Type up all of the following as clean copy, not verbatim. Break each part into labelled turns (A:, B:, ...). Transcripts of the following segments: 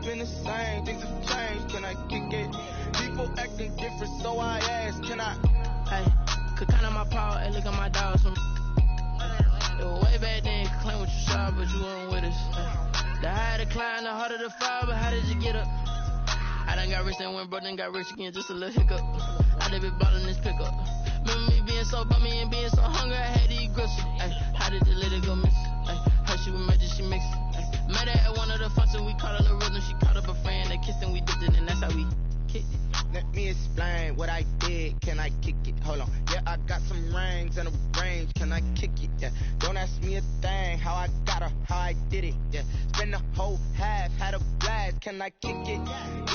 A: been the same, things have changed, can I kick it? People acting different, so I ask, can I?
B: Hey, could count on my power, hey, look at my dogs. Way back then, you could claim what you saw, but you weren't with us. The higher the climb, the harder the fall, but how did you get up? I done got rich, then went broke, then got rich again, just a little hiccup. I done been ballin' this pickup. Remember me being so bummy and being so hungry, I had to eat groceries. Ay, how did you let it go miss? Ay, how she was magic, she mixed. Met her at one of the functions, we caught a little rhythm, she caught up a friend, they kissed and we dipped it, and that's how we kicked it.
A: Let me explain what I did, can I kick it? Hold on, yeah, I got some rings and a range, can I kick it? Yeah, don't ask me a thing, how I got her, how I did it. Yeah, spend the whole half, had a blast, can I kick it?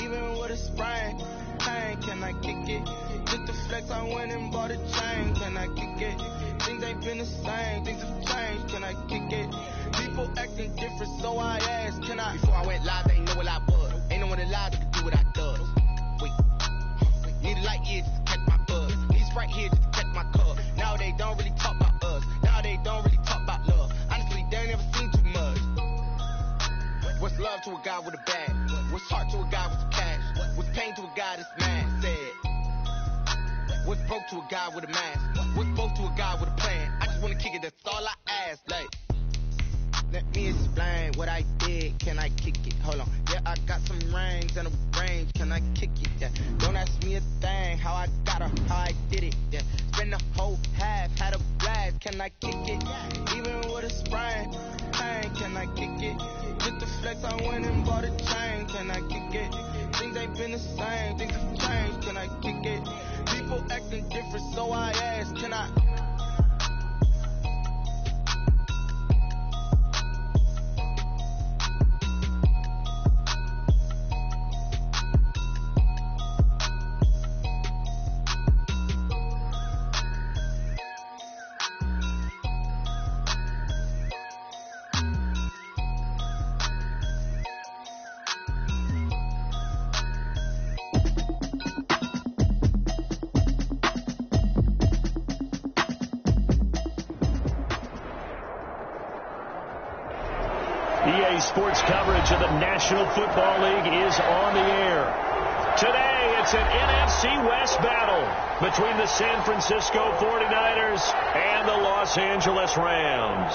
A: Even with a sprain, pain, can I kick it? Just the flex, I went and bought a chain, can I kick it? Things ain't been the same, things have changed, can I kick it? People acting different, so I asked, can I? Before I went live, they ain't know what I was. Ain't no one alive that could do what I does. Wait, need a light year just to catch my buzz. Need Sprite here just to catch my cup. Now they don't really talk about us. Now they don't really talk about love. Honestly, they ain't never seen too much. What's love to a guy with a bag? What's heart to a guy with some cash? What's pain to a guy that's mad? Said. What's broke to a guy with a mask? What's both to a guy with a plan? I just wanna kick it, that's all I ask. Like, let me explain what I did, can I kick it? Hold on, yeah, I got some rings and a range, can I kick it? Yeah, don't ask me a thing, how I got her, how I did it. Yeah, spend the whole half, had a blast, can I kick it? Even with a sprain, pain, can I kick it? Just the flex, I went and bought a chain, can I kick it? Things ain't been the same, things have changed, can I kick it? People acting different, so I ask, can I?
C: EA Sports coverage of the National Football League is on the air. Today, it's an NFC West battle between the San Francisco 49ers and the Los Angeles Rams.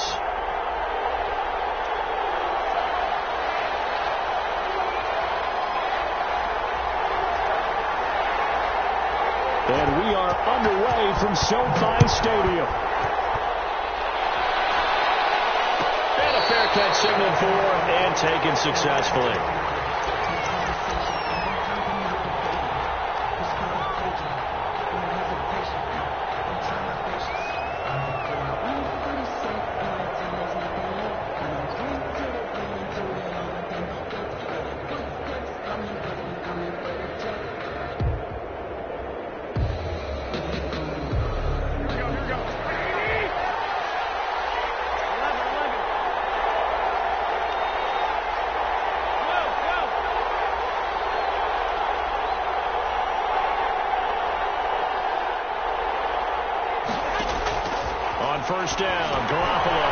C: And we are underway from SoFi Stadium. Fair catch signaled for and taken successfully. First down, Garoppolo.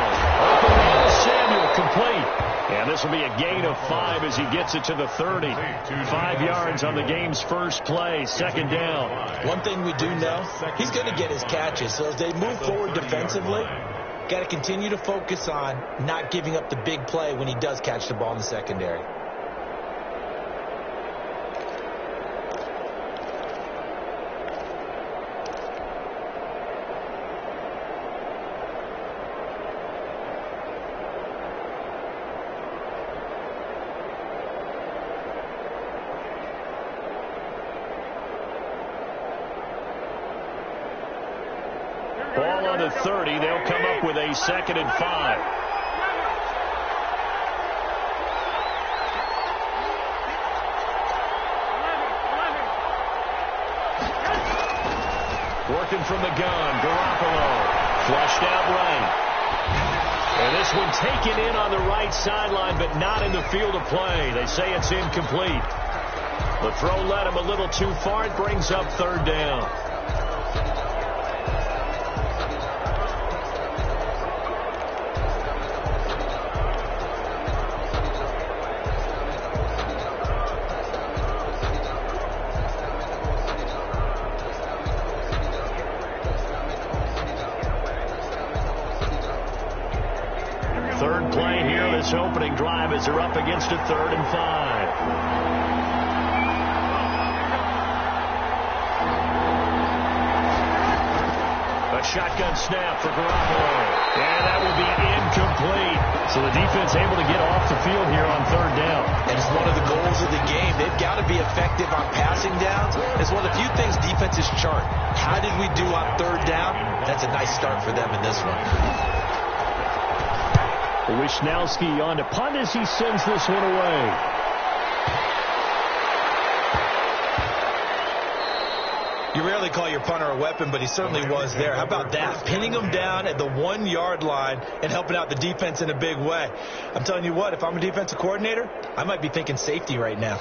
C: Open man to Samuel, complete. And this will be a gain of 5 as he gets it to the 30. 5 yards on the game's first play, second down.
D: One thing we do know, he's going to get his catches. So as they move forward defensively, got to continue to focus on not giving up the big play when he does catch the ball in the secondary.
C: Ball on the 30. They'll come up with a 2nd and 5. Working from the gun, Garoppolo. Flushed out right. And this one taken in on the right sideline, but not in the field of play. They say it's incomplete. The throw led him a little too far. It brings up 3rd down. opening drive as they're up against a 3rd and 5. A shotgun snap for Garoppolo. And that will be incomplete. So the defense able to get off the field here on 3rd down.
D: And it's one of the goals of the game. They've got to be effective on passing downs. It's one of the few things defenses chart. How did we do on 3rd down? That's a nice start for them in this one.
C: Wishnowski on to punt as he sends this one away.
D: You rarely call your punter a weapon, but he certainly was there. How about that? Pinning him down at the 1-yard line and helping out the defense in a big way. I'm telling you what, if I'm a defensive coordinator, I might be thinking safety right now.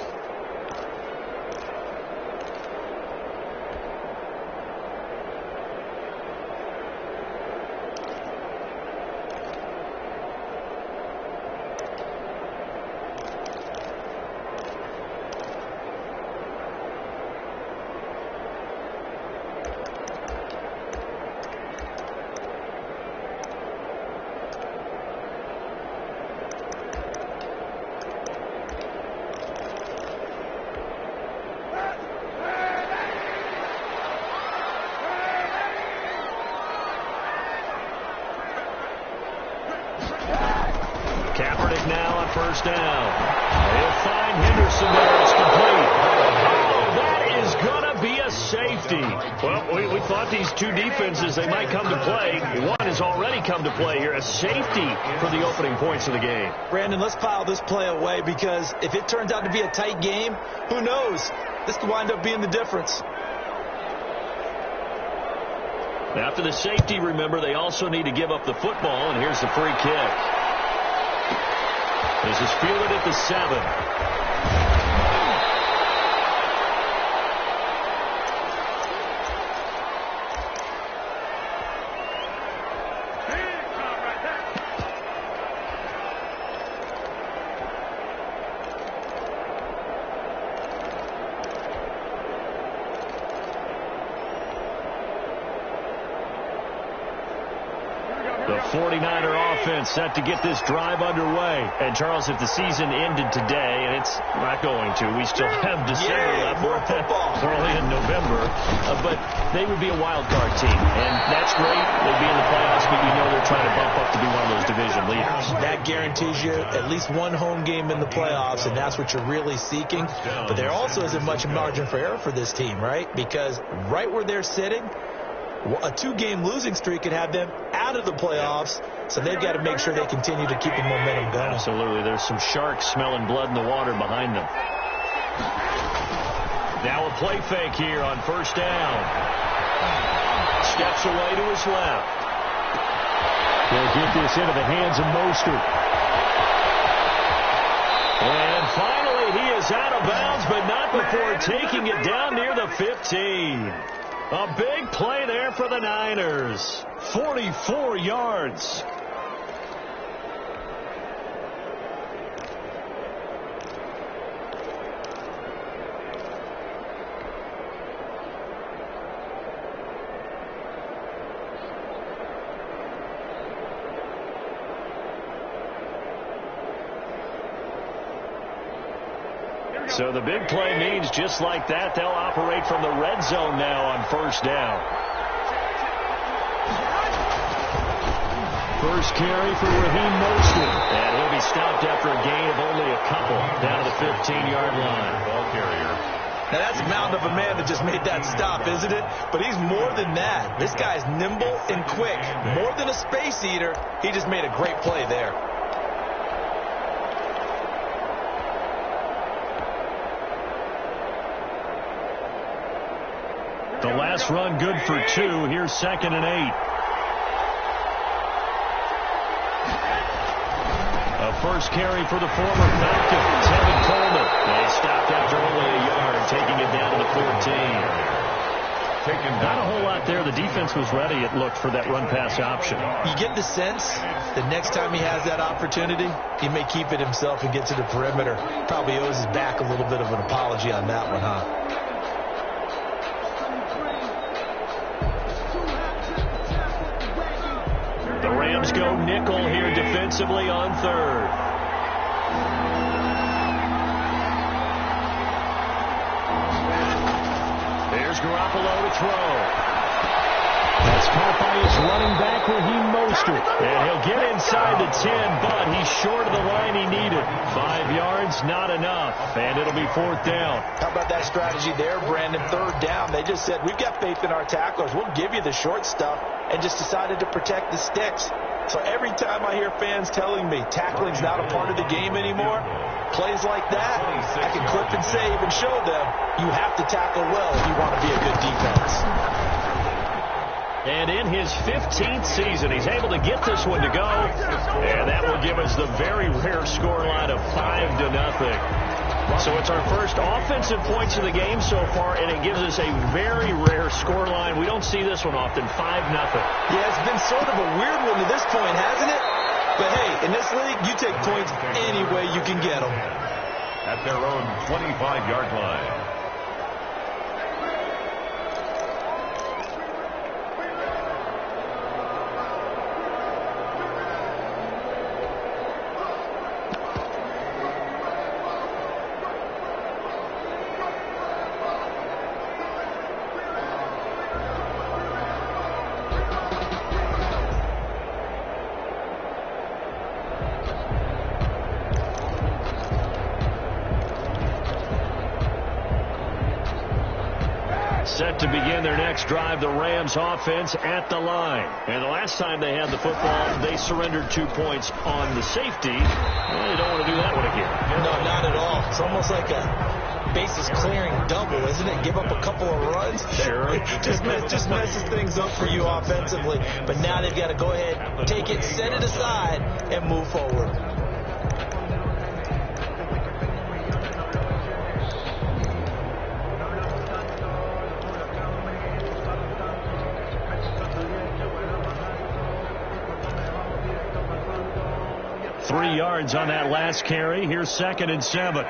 C: Now on 1st down. They'll find Henderson there. It's complete. Oh, that is going to be a safety. Well, we thought these two defenses, they might come to play. One has already come to play here. A safety for the opening points of the game.
D: Brandon, let's pile this play away because if it turns out to be a tight game, who knows? This could wind up being the difference.
C: After the safety, remember, they also need to give up the football, and here's the free kick. This is fielded at the 7. The 49er offense set to get this drive underway. And, Charles, if the season ended today, and it's not going to, we still have December left.
D: More football.
C: Early in November. But they would be a wild card team. And that's great. They'd be in the playoffs, but you know they're trying to bump up to be one of those division leaders.
D: That guarantees you at least one home game in the playoffs, and that's what you're really seeking. But there also isn't much margin for error for this team, right? Because right where they're sitting, a 2-game losing streak could have them out of the playoffs, so they've got to make sure they continue to keep the momentum going.
C: Absolutely. There's some sharks smelling blood in the water behind them. Now a play fake here on 1st down. Steps away to his left. They'll get this into the hands of Mostert. And finally he is out of bounds, but not before taking it down near the 15. A big play there for the Niners. 44 yards. So the big play means just like that, they'll operate from the red zone now on 1st down. First carry for Raheem Mostert. And he'll be stopped after a gain of only a couple down to the 15-yard line. Ball carrier.
D: Now that's a mountain of a man that just made that stop, isn't it? But he's more than that. This guy's nimble and quick. More than a space eater, he just made a great play there.
C: The last run good for 2. Here's 2nd and 8. A first carry for the former Falcon, Tevin Coleman. They stopped after only a yard, taking it down to the 14. Not a whole lot there. The defense was ready, it looked, for that run-pass option.
D: You get the sense that next time he has that opportunity, he may keep it himself and get to the perimeter. Probably owes his back a little bit of an apology on that one, huh?
C: The Rams go nickel here defensively on 3rd. Here's Garoppolo to throw. That's caught by his running back, Raheem Mostert. And he'll get inside the 10, but he's short of the line he needed. 5 yards, not enough. And it'll be 4th down.
D: How about that strategy there, Brandon? 3rd down. They just said, we've got faith in our tacklers. We'll give you the short stuff, and just decided to protect the sticks. So every time I hear fans telling me tackling's not a part of the game anymore, plays like that, I can clip and save and show them you have to tackle well if you want to be a good defense.
C: And in his 15th season, he's able to get this one to go. And that will give us the very rare scoreline of 5-0. So it's our first offensive points of the game so far, and it gives us a very rare scoreline. We don't see this one often, 5-0.
D: Yeah, it's been sort of a weird one to this point, hasn't it? But hey, in this league, you take points any way you can get them.
E: At their own 25-yard line.
C: Set to begin their next drive, the Rams offense at the line. And the last time they had the football, they surrendered 2 points on the safety. Well, they don't want to do that one again.
D: No, not at all. It's almost like a bases clearing double, isn't it? Give up a couple of runs.
C: Sure.
D: just messes things up for you offensively. But now they've got to go ahead, take it, set it aside, and move forward.
C: Three yards on that last carry. Here's 2nd and 7.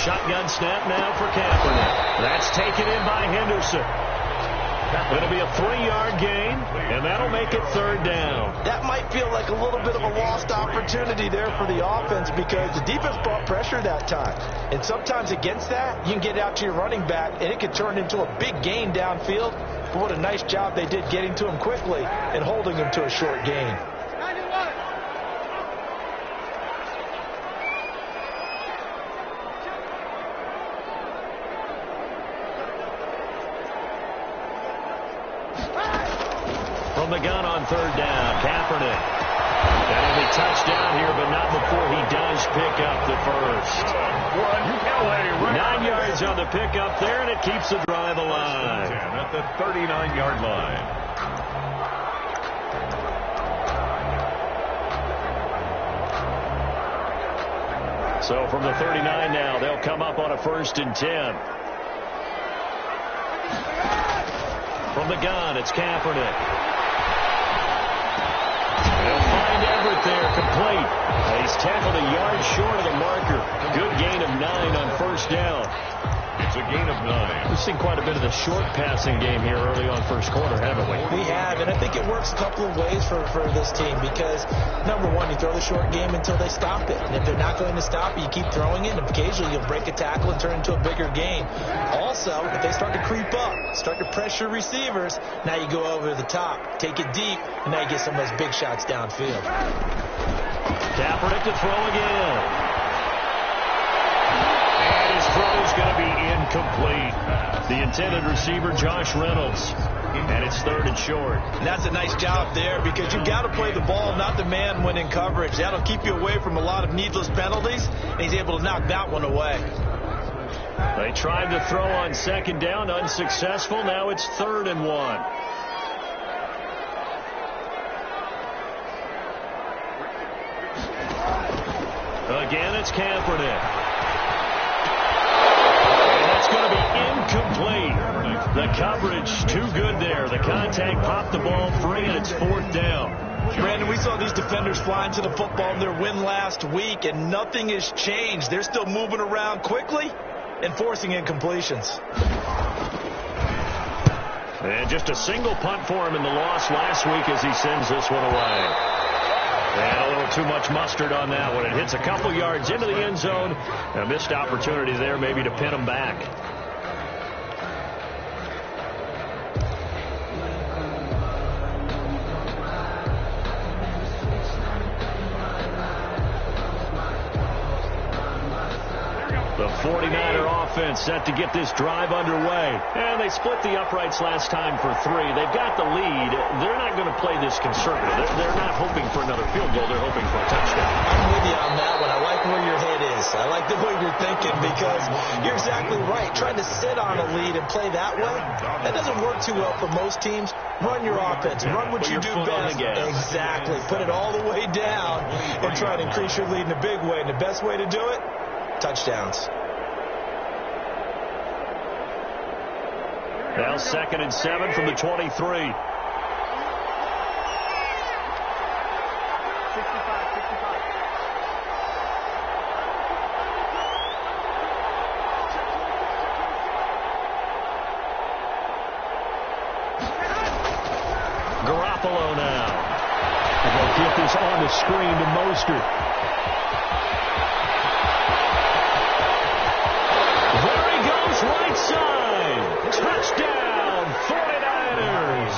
C: Shotgun snap now for Kaepernick. That's taken in by Henderson. It'll be a 3-yard gain, and that'll make it 3rd down.
D: That might feel like a little bit of a lost opportunity there for the offense because the defense brought pressure that time. And sometimes against that, you can get out to your running back, and it can turn into a big gain downfield. But what a nice job they did getting to him quickly and holding him to a short gain.
C: From the gun on 3rd down, Kaepernick. That'll be touchdown here, but not before he does pick up the first. 9 yards on the pickup there, and it keeps the drive alive.
E: At the 39-yard line.
C: So from the 39 now, they'll come up on a 1st and 10. From the gun, it's Kaepernick. They'll find Everett there, complete. He's tackled a yard short of the marker. Good gain of 9 on 1st down.
E: It's a gain of 9.
C: We've seen quite a bit of the short passing game here early on 1st quarter, haven't we?
D: We have, and I think it works a couple of ways for this team because, number one, you throw the short game until they stop it. And if they're not going to stop it, you keep throwing it, and occasionally you'll break a tackle and turn into a bigger gain. Also, if they start to creep up, start to pressure receivers, now you go over the top, take it deep, and now you get some of those big shots downfield.
C: Kaepernick to throw again. Throw's going to be incomplete. The intended receiver, Josh Reynolds. And it's 3rd and short.
D: And that's a nice job there because you've got to play the ball, not the man when in coverage. That'll keep you away from a lot of needless penalties, and he's able to knock that one away.
C: They tried to throw on 2nd down, unsuccessful. Now it's 3rd and 1. Again, it's Kaepernick. Going to be incomplete. The coverage too good there. The contact popped the ball free, and it's 4th down.
D: Brandon, we saw these defenders flying to the football in their win last week, and nothing has changed. They're still moving around quickly and forcing incompletions.
C: And just a single punt for him in the loss last week as he sends this one away. And a little too much mustard on that one. It hits a couple yards into the end zone. A missed opportunity there maybe to pin them back. The 49er offense set to get this drive underway. And they split the uprights last time for 3. They've got the lead. They're not going to play this conservative. They're not hoping for another field goal. They're hoping for a touchdown.
D: I'm with you on that one. I like where your head is. I like the way you're thinking because you're exactly right. Trying to sit on a lead and play that way, that doesn't work too well for most teams. Run your offense. Run what you do best. Exactly. Put it all the way down and try to increase your lead in a big way. And the best way to do it, touchdowns.
C: Now 2nd and 7 from the 23. Garoppolo now. They'll get this on the screen to Mostert. There he goes, right side. Touchdown, 49ers.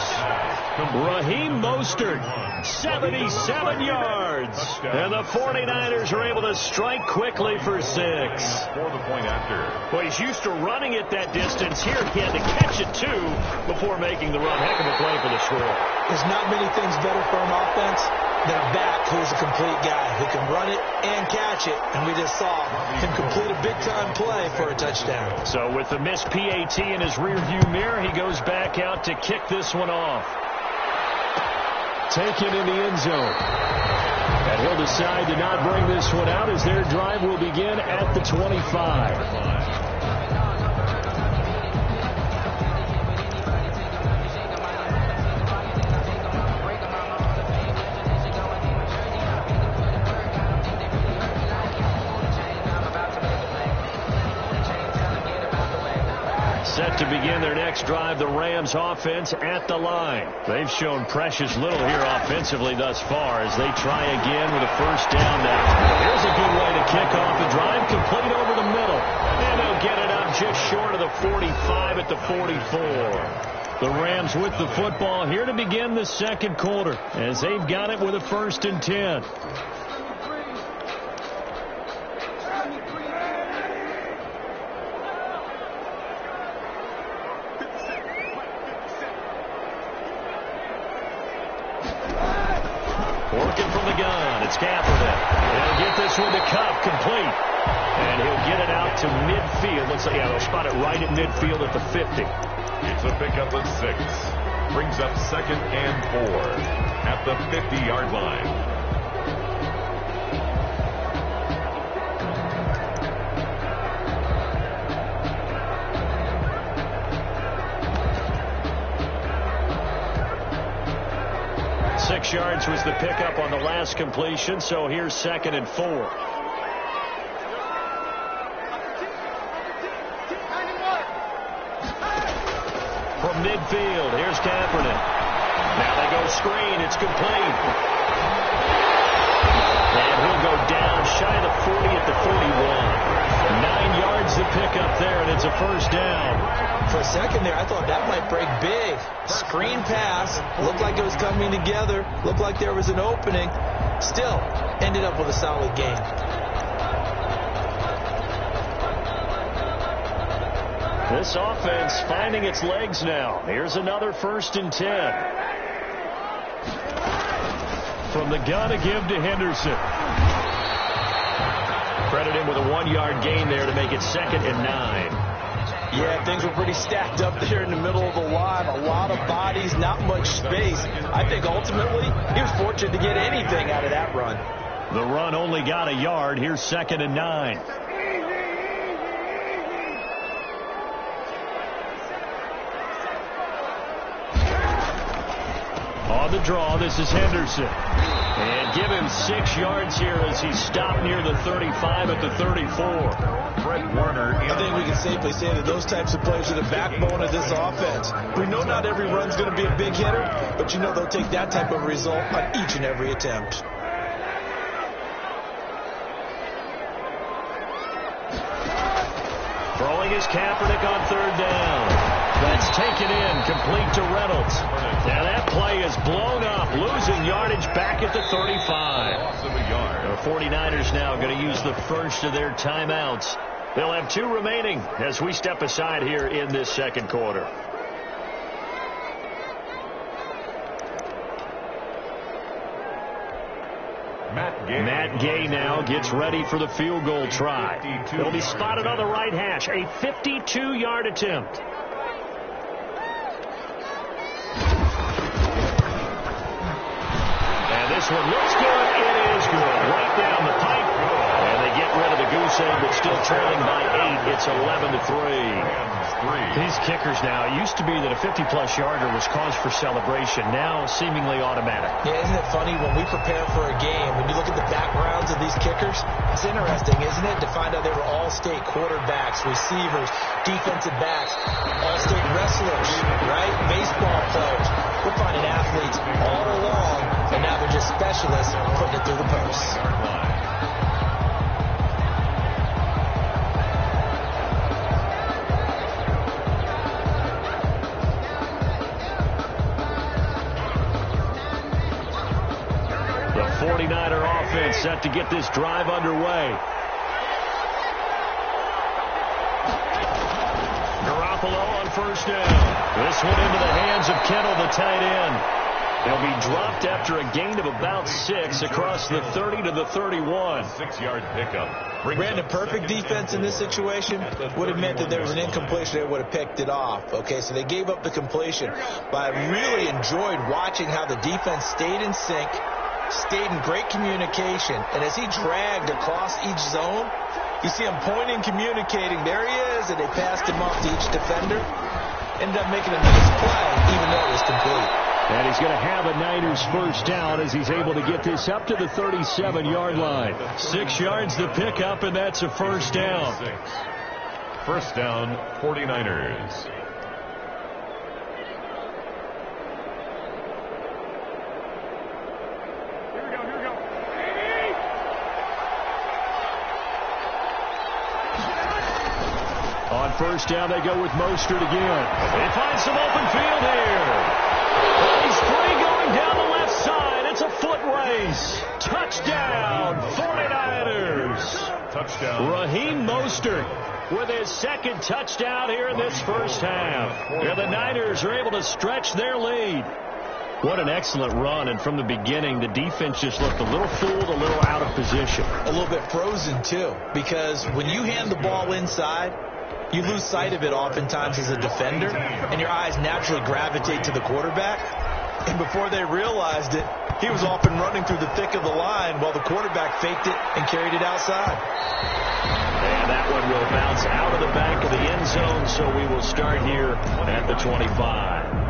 C: Raheem Mostert, 77 yards. And the 49ers are able to strike quickly for 6.
E: For the point after.
C: Well, he's used to running it that distance. Here he had to catch it, too, before making the run. Heck of a play for the score.
D: There's not many things better for an offense than a back who's a complete guy who can run it and catch it. And we just saw him complete a big-time play for a touchdown.
C: So with the missed PAT in his rearview mirror, he goes back out to kick this one off. Taken in the end zone. And he'll decide to not bring this one out as their drive will begin at the 25. Set to begin their next drive, the Rams offense at the line. They've shown precious little here offensively thus far as they try again with a first down now. Here's a good way to kick off the drive, complete over the middle. And they'll get it up just short of the 45 at the 44. The Rams with the football here to begin the second quarter as they've got it with a 1st and 10. Working from the gun, it's Kaepernick. They'll get this one to Cup, complete. And he'll get it out to midfield. Looks like, yeah, they'll spot it right at midfield at the 50.
E: It's a pickup of 6. Brings up 2nd and 4 at the 50-yard line.
C: Six yards was the pickup on the last completion, so here's 2nd and 4. From midfield, here's Kaepernick. Now they go screen, it's complete. And he'll go down shy of the 40 at the 41. 9 yards to pick up there, and it's a first down.
D: For a second there, I thought that might break big. Screen pass. Looked like it was coming together. Looked like there was an opening. Still, ended up with a solid game.
C: This offense finding its legs now. Here's another 1st and 10. From the gun to give to Henderson. Credit him with a 1-yard gain there to make it 2nd and 9.
D: Yeah, things were pretty stacked up there in the middle of the line. A lot of bodies, not much space. I think ultimately he was fortunate to get anything out of that run.
C: The run only got a yard. Here's 2nd and 9. On the draw, this is Henderson. And give him 6 yards here as he's stopped near the 35 at the 34.
E: Fred Warner.
D: I think we can safely say that those types of plays are the backbone of this offense. We know not every run's going to be a big hitter, but you know they'll take that type of result on each and every attempt.
C: Kaepernick on third down. That's taken in, complete to Reynolds. Now that play is blown up, losing yardage back at the 35. The 49ers now going to use the first of their timeouts. They'll have 2 remaining as we step aside here in this second quarter. Matt Gay now gets ready for the field goal try. It'll be spotted on the right hash. A 52-yard attempt. And this one looks good. It is good. Right down the pipe. And they get rid of the goose egg, but still trailing by 8. It's 11-3. These kickers now, it used to be that a 50-plus yarder was cause for celebration. Now seemingly automatic.
D: Yeah, isn't it funny when we prepare for a game, when you look at the backgrounds of these kickers, it's interesting, isn't it, to find out they were all-state quarterbacks, receivers, defensive backs, all-state wrestlers, right? Baseball players. We're finding athletes all along, and now they're just specialists putting it through the posts.
C: The 49er offense set to get this drive underway. Garoppolo on first down. This one into the hands of Kittle, the tight end. They'll be dropped after a gain of about 6 across the 30 to the 31.
E: 6-yard pickup.
D: Brandon, perfect defense in this situation would have meant that there was an incompletion. They would have picked it off. Okay, so they gave up the completion. But I really enjoyed watching how the defense stayed in sync, stayed in great communication. And as he dragged across each zone, you see him pointing, communicating. There he is, and they passed him off to each defender. Ended up making a nice play, even though it was complete.
C: And he's going to have a Niners first down as he's able to get this up to the 37-yard line. 6 yards to pick up, and that's a first down.
E: First down, 49ers.
C: On first down, they go with Mostert again. They find some open field here. He's free going down the left side. It's a foot race. Touchdown, 49ers.
E: Touchdown.
C: Raheem Mostert with his second touchdown here in this first half. And the Niners are able to stretch their lead. What an excellent run, and from the beginning, the defense just looked a little fooled, a little out of position.
D: A little bit frozen, too, because when you hand the ball inside, you lose sight of it oftentimes as a defender, and your eyes naturally gravitate to the quarterback. And before they realized it, he was off and running through the thick of the line while the quarterback faked it and carried it outside.
C: And that one will bounce out of the back of the end zone, so we will start here at the 25.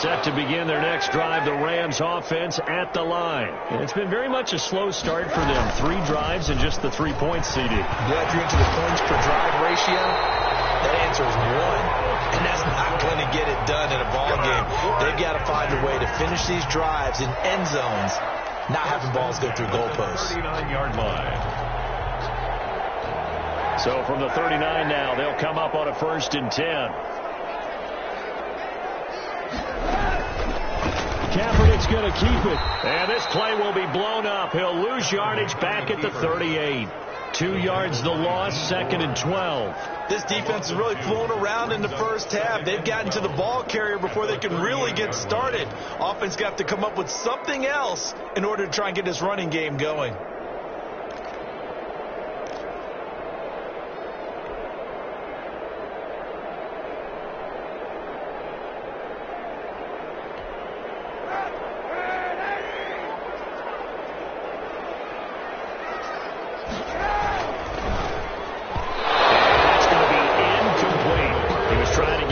C: Set to begin their next drive, the Rams offense at the line. And it's been very much a slow start for them. 3 drives and just the 3 points, CD.
D: Yeah, if you're into the points per drive ratio, that answer is 1. And that's not going to get it done in a ball game. They've got to find a way to finish these drives in end zones, not having balls go through goalposts.
E: 39-yard line.
C: So from the 39 now, they'll come up on a 1st and 10. Kaepernick's going to keep it. And this play will be blown up. He'll lose yardage back at the 38. 2 yards the loss, 2nd and 12.
D: This defense has really flown around in the first half. They've gotten to the ball carrier before they can really get started. Offense got to come up with something else in order to try and get this running game going.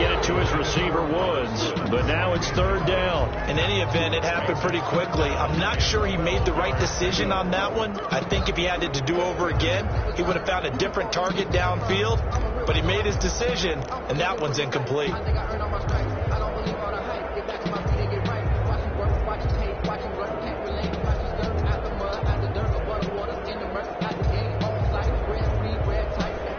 C: get it to his receiver, Woods. But now it's third down.
D: In any event, it happened pretty quickly. I'm not sure he made the right decision on that one. I think if he had it to do over again, he would have found a different target downfield. But he made his decision, and that one's incomplete.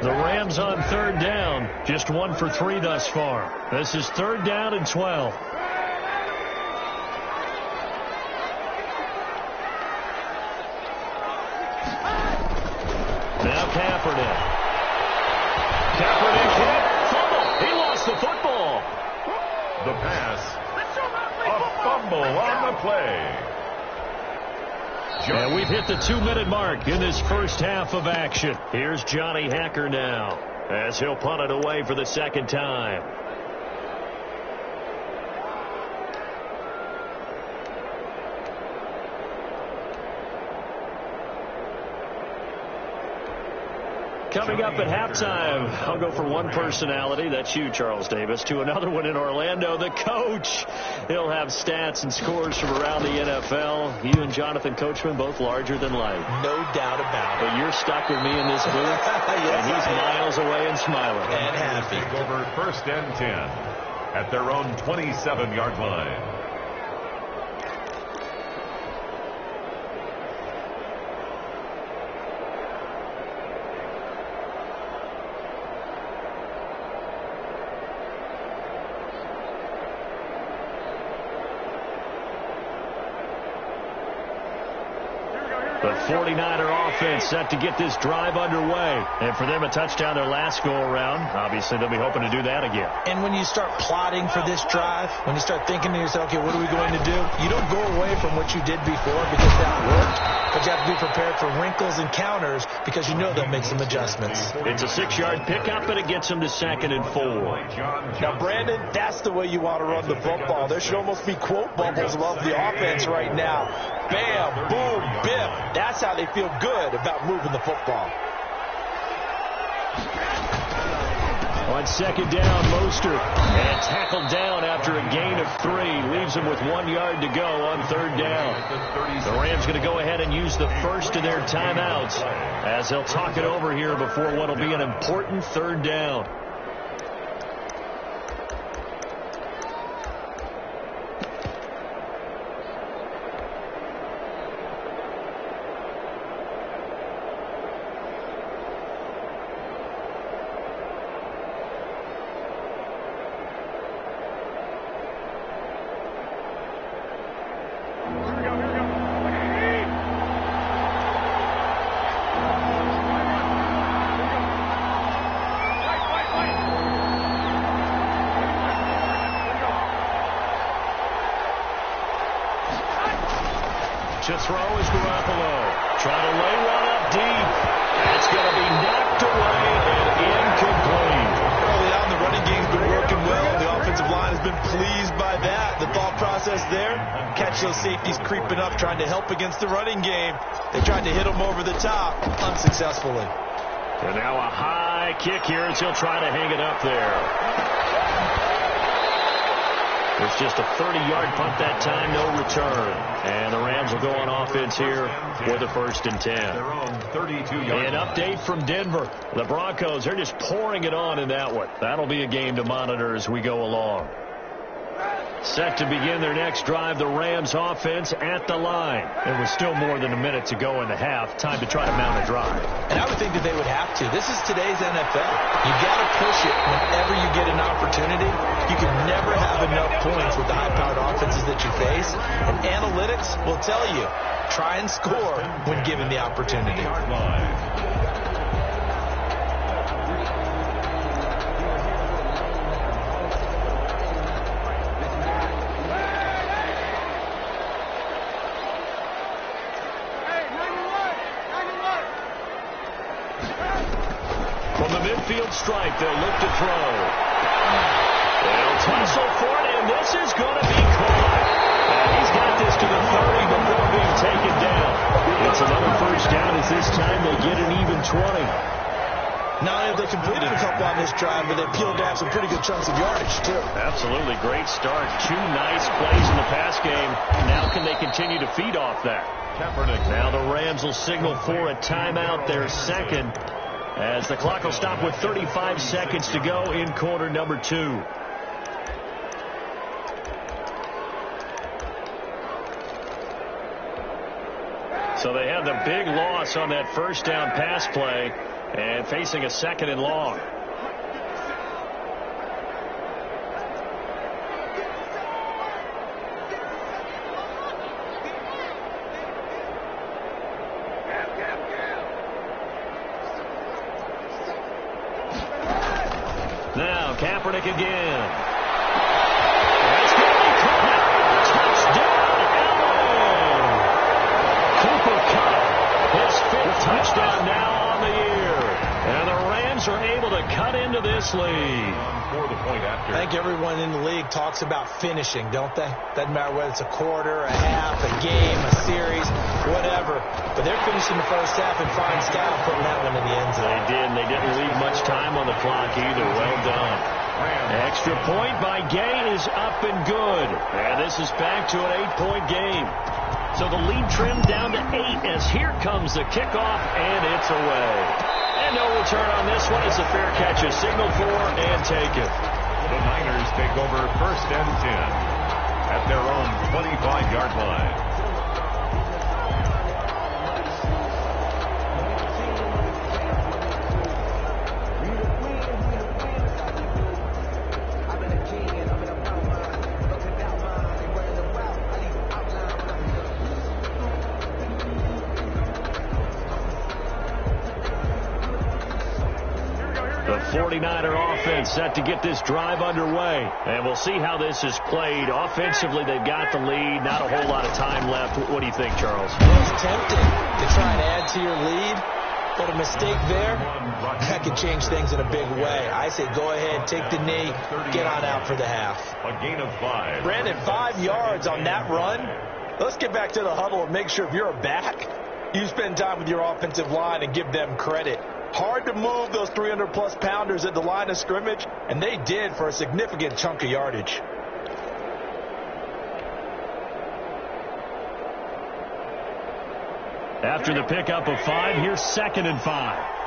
C: The Rams on third down, just 1 for 3 thus far. This is third down and 12. Now Kaepernick. Kaepernick hit. Fumble. He lost the football.
E: The pass. A fumble on the play.
C: And we've hit the 2-minute mark in this first half of action. Here's Johnny Hacker now as he'll punt it away for the second time. Coming up at halftime, I'll go from one personality, that's you, Charles Davis, to another one in Orlando, the coach. He'll have stats and scores from around the NFL. You and Jonathan Coachman, both larger than life.
D: No doubt about it.
C: But you're stuck with me in this booth,
D: Yes,
C: and he's miles away and smiling.
E: And happy. Over first and 10 at their own 27-yard line.
C: The 49er offense set to get this drive underway. And for them, a touchdown their last go-around. Obviously, they'll be hoping to do that again.
D: And when you start plotting for this drive, when you start thinking to yourself, okay, what are we going to do? You don't go away from what you did before because that worked. But you have to be prepared for wrinkles and counters because you know they'll make some adjustments.
C: It's a 6-yard pickup, and it gets them to 2nd and 4.
D: Now, Brandon, that's the way you want to run the football. There should almost be quote bubbles above the offense right now. Bam, boom, bim. That's how they feel good about moving the football.
C: On second down, Mostert. And tackled down after a gain of 3. Leaves him with 1 yard to go on third down. The Rams going to go ahead and use the first of their timeouts as they'll talk it over here before what will be an important third down. To throw is Garoppolo. Trying to lay one up deep. It's going to be knocked away and incomplete.
D: Early on, the running game's been working well. The offensive line has been pleased by that. The thought process there, catch those safeties creeping up, trying to help against the running game. They tried to hit them over the top, unsuccessfully.
C: And now a high kick here as he'll try to hang it up there. It's just a 30-yard punt that time, no return. And the Rams will go on offense here for the 1st and 10. An update from Denver. The Broncos, they're just pouring it on in that one. That'll be a game to monitor as we go along. Set to begin their next drive, the Rams offense at the line. It was still more than a minute to go in the half. Time to try to mount a drive.
D: And I would think that they would have to. This is today's NFL. You got to push it whenever you get an opportunity. You can never have enough points with the high-powered offenses that you face. And analytics will tell you, try and score when given the opportunity.
C: Midfield stripe, they'll look to throw. They'll tussle for it, and this is going to be caught. And he's got this to the 30 before being taken down. It's another first down as this time they get an even 20.
D: Not only have they completed a couple on this drive, but they peeled off some pretty good chunks of yardage, too.
C: Absolutely. Great start. 2 nice plays in the pass game. Now can they continue to feed off that?
E: Kaepernick.
C: Now the Rams will signal for a timeout, their second, as the clock will stop with 35 seconds to go in quarter number 2. So they had the big loss on that first down pass play and facing a 2nd and long. Now Kaepernick again. That's going to be caught out. Touchdown, LA. Cooper Kupp, his 5th touchdown now on the year. And the Rams are able to cut into this lead.
E: For the point after.
D: I think everyone in the league talks about finishing, don't they? Doesn't matter whether it's a quarter, a half, a game, a series, whatever. But they're finishing the first half in fine style, putting that one in the end zone.
C: They did, and they didn't leave much time on the clock either. Well done. Extra point by Gay is up and good. And this is back to an 8-point game. So the lead trimmed down to 8 as here comes the kickoff, and it's away. And no return on this one. It's a fair catch. A signal for and take it.
E: The Niners take over 1st and 10 at their own 25-yard line.
C: The 49er offense set to get this drive underway. And we'll see how this is played. Offensively, they've got the lead. Not a whole lot of time left. What do you think, Charles?
D: It's tempting to try and add to your lead, but a mistake there, that could change things in a big way. I say go ahead, take the knee, get on out for the half.
E: A gain of 5.
D: Brandon, 5 yards on that run. Let's get back to the huddle and make sure if you're a back, you spend time with your offensive line and give them credit. Hard to move those 300-plus pounders at the line of scrimmage, and they did for a significant chunk of yardage.
C: After the pickup of 5, here's 2nd and 5.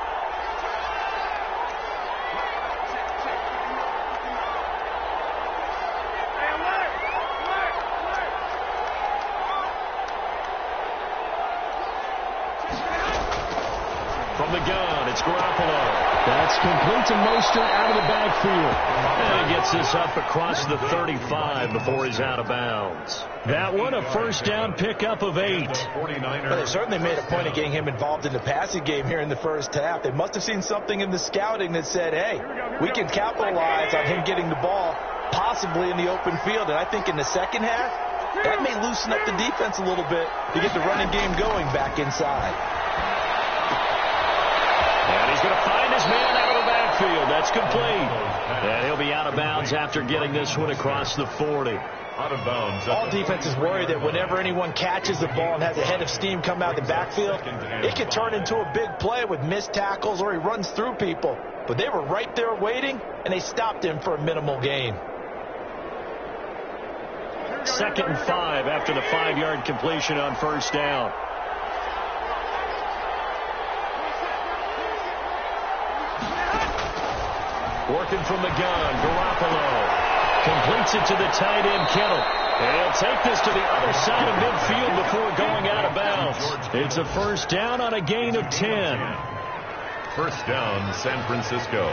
C: From the gun, it's Garoppolo. That's complete to Mostert out of the backfield. And he gets this up across the 35 before he's out of bounds. That one, a first down pickup of 8.
D: Well, they certainly made a point of getting him involved in the passing game here in the first half. They must have seen something in the scouting that said, hey, we can capitalize on him getting the ball possibly in the open field. And I think in the second half, that may loosen up the defense a little bit to get the running game going back inside.
C: And he's going to find his man out of the backfield. That's complete. And he'll be out of bounds after getting this one across the 40.
E: Out of bounds.
D: All defenses worry that whenever anyone catches the ball and has a head of steam come out of the backfield, it can turn into a big play with missed tackles or he runs through people. But they were right there waiting, and they stopped him for a minimal gain.
C: 2nd and 5 after the 5-yard completion on first down. Working from the gun, Garoppolo completes it to the tight end, Kittle. And he'll take this to the other side of midfield before going out of bounds. It's a first down on a gain of 10.
E: First down, San Francisco.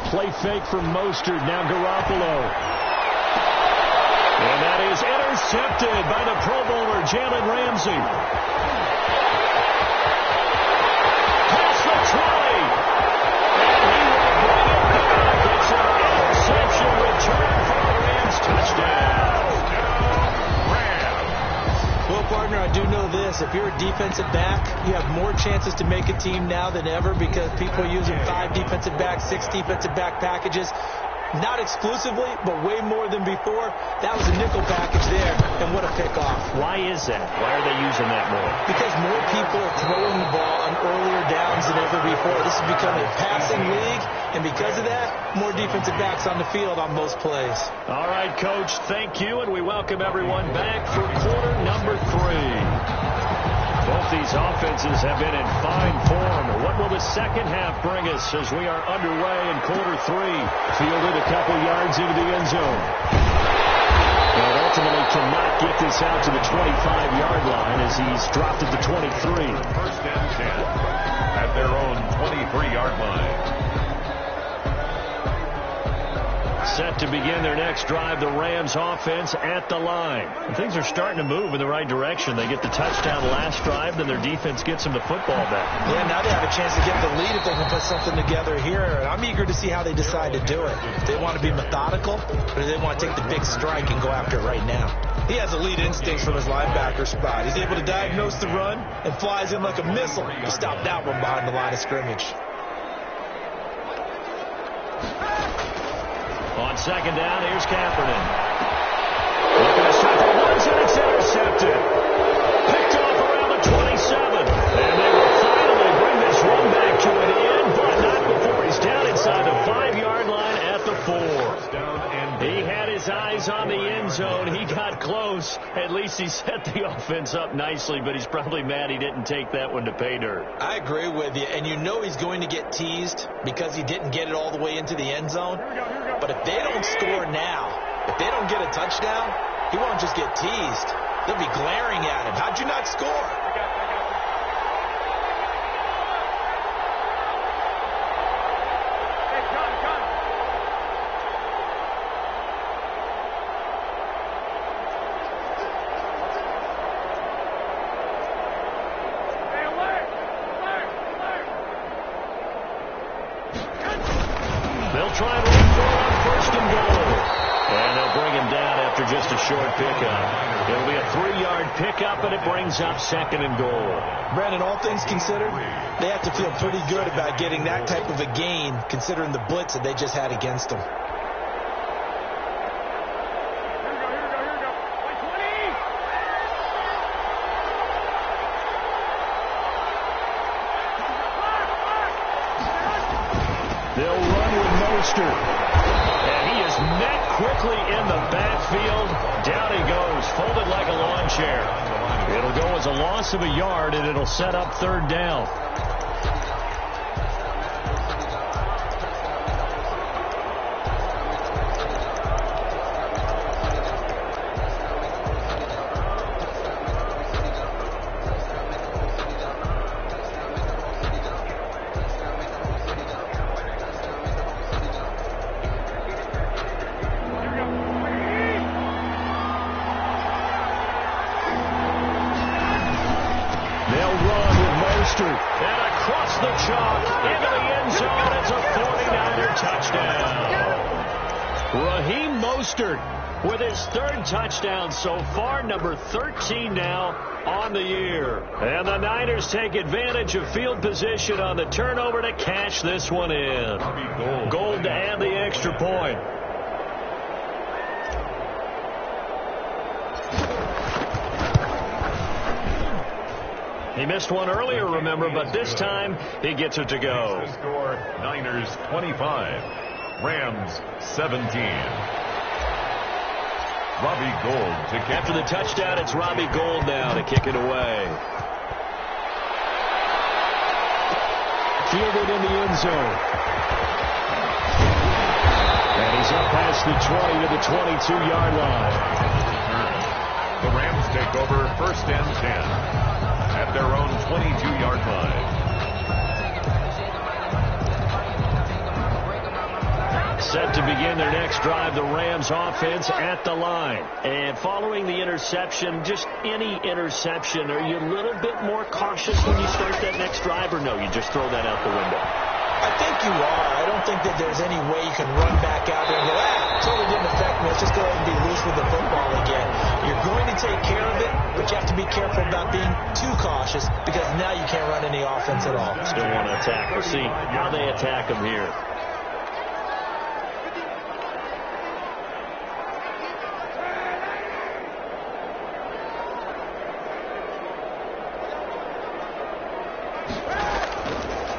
C: Play fake from Mostert, now Garoppolo. And that is intercepted by the Pro Bowler, Jalen Ramsey. Past the 20. And he will bring it back. It's an interception return for a Rams touchdown.
D: Well, partner, I do know this. If you're a defensive back, you have more chances to make a team now than ever because people are using 5 defensive backs, 6 defensive back packages. Not exclusively, but way more than before. That was a nickel package there, and what a pickoff.
C: Why is that? Why are they using that more?
D: Because more people are throwing the ball on earlier downs than ever before. This has become a passing league, and because of that, more defensive backs on the field on most plays.
C: All right, Coach, thank you, and we welcome everyone back for quarter number 3. Both these offenses have been in fine form. What will the second half bring us as we are underway in quarter 3? Fielded a couple yards into the end zone. And ultimately cannot get this out to the 25-yard line as he's dropped at the 23.
E: First and 10 at their own 23-yard line.
C: Set to begin their next drive, the Rams offense at the line. And things are starting to move in the right direction. They get the touchdown last drive, then their defense gets them the football back.
D: Yeah, now they have a chance to get the lead if they can put something together here. And I'm eager to see how they decide to do it. If they want to be methodical, or do they want to take the big strike and go after it right now? He has elite instincts from his linebacker spot. He's able to diagnose the run and flies in like a missile to stop that one behind the line of scrimmage.
C: On second down, here's Kaepernick. Looking to stop it once, and it's intercepted. Picked off around the 27. And they will finally bring this run back to an end, but not before he's down inside the 5-yard line at the 4. He had his eyes on the end zone. He got close. At least he set the offense up nicely, but he's probably mad he didn't take that one to pay dirt.
D: I agree with you, and you know he's going to get teased because he didn't get it all the way into the end zone. But if they don't score now, if they don't get a touchdown, he won't just get teased. They'll be glaring at him. How'd you not score?
C: They'll try and run for it on first and goal. And they'll bring him down after just a short pickup. It'll be a 3-yard pickup, and it brings up second and goal.
D: Brandon, all things considered, they have to feel pretty good about getting that type of a gain, considering the blitz that they just had against them.
C: They'll run with Mostert. And he is met quickly in the backfield. Down he goes, folded like a lawn chair. It'll go as a loss of a yard, and it'll set up third down. And across the chalk into the end zone. It's a 49er touchdown. Raheem Mostert with his 3rd touchdown so far, number 13 now on the year. And the Niners take advantage of field position on the turnover to cash this one in. Gold to add the extra point. He missed one earlier, remember, but this time he gets it to go.
E: The score, Niners 25, Rams 17. Robbie Gould to kick.
C: After the touchdown, it's Robbie Gould now to kick it away. Fielded in the end zone. And he's up past the 20 to the 22-yard line.
E: The Rams take over first and 10. At their own 22-yard line.
C: Set to begin their next drive, the Rams offense at the line. And following the interception, just any interception, are you a little bit more cautious when you start that next drive, or no, you just throw that out the window?
D: I think you are. I don't don't think that there's any way you can run back out there and go, totally didn't affect me. Let's just go ahead and be loose with the football again. You're going to take care of it, but you have to be careful about being too cautious because now you can't run any offense at all.
C: Still want to attack. We'll see how they attack them here.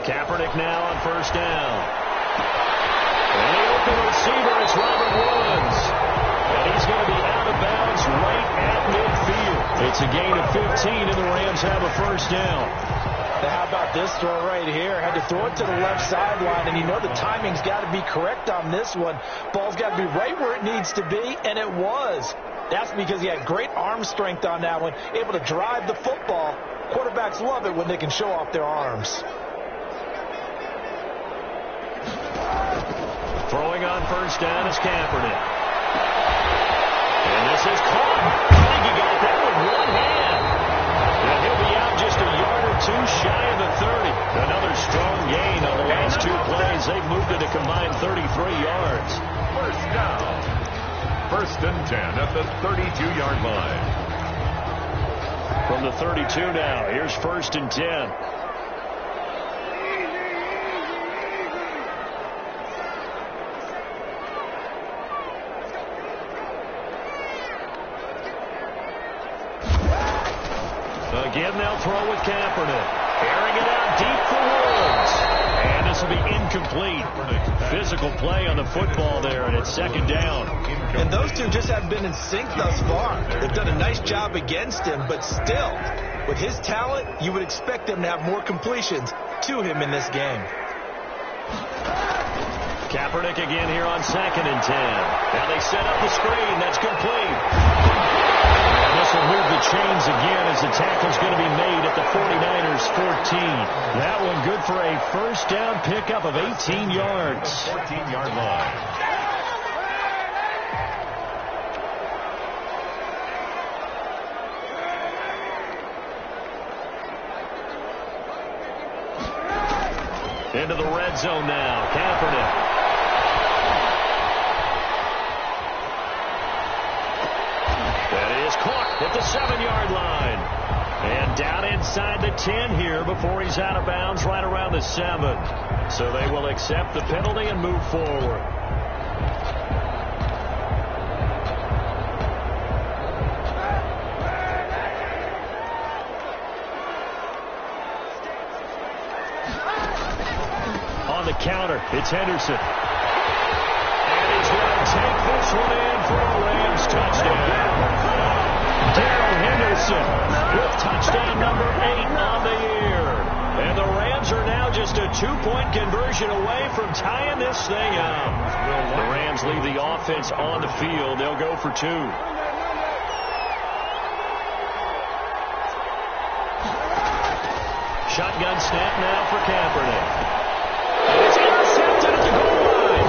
C: Kaepernick now on first down. And the open receiver, it's Robert Woods. And he's going to be out of bounds right at midfield. It's a gain of 15, and the Rams have a first down.
D: Now, how about this throw right here? Had to throw it to the left sideline, and you know the timing's got to be correct on this one. Ball's got to be right where it needs to be, and it was. That's because he had great arm strength on that one, able to drive the football. Quarterbacks love it when they can show off their arms.
C: Throwing on first down is Kaepernick. And this is caught. I think he got that with one hand. And he'll be out just a yard or two shy of the 30. Another strong gain on the last two plays. They've moved it a combined 33 yards.
E: First down. First and 10 at the 32-yard line.
C: From the 32 now, here's first and 10. Again, they'll throw with Kaepernick. Airing it out deep for Woods. And this will be incomplete. Physical play on the football there, and it's second down.
D: And those two just haven't been in sync thus far. They've done a nice job against him, but still, with his talent, you would expect them to have more completions to him in this game.
C: Kaepernick again here on second and 10. Now they set up the screen. That's complete. This will move the chains again as the tackle's going to be made at the 49ers 14. That one good for a first down pickup of 18 yards.
E: 14-yard line.
C: Into the red zone now. Kaepernick. Caught at the 7-yard line. And down inside the 10 here before he's out of bounds right around the 7. So they will accept the penalty and move forward. On the counter, it's Henderson. And he's going to take this one in for a Rams touchdown. Darrell Henderson with touchdown number 8 on the year. And the Rams are now just a 2-point conversion away from tying this thing up. The Rams leave the offense on the field. They'll go for 2. Shotgun snap now for Kaepernick. And it's intercepted at the goal line.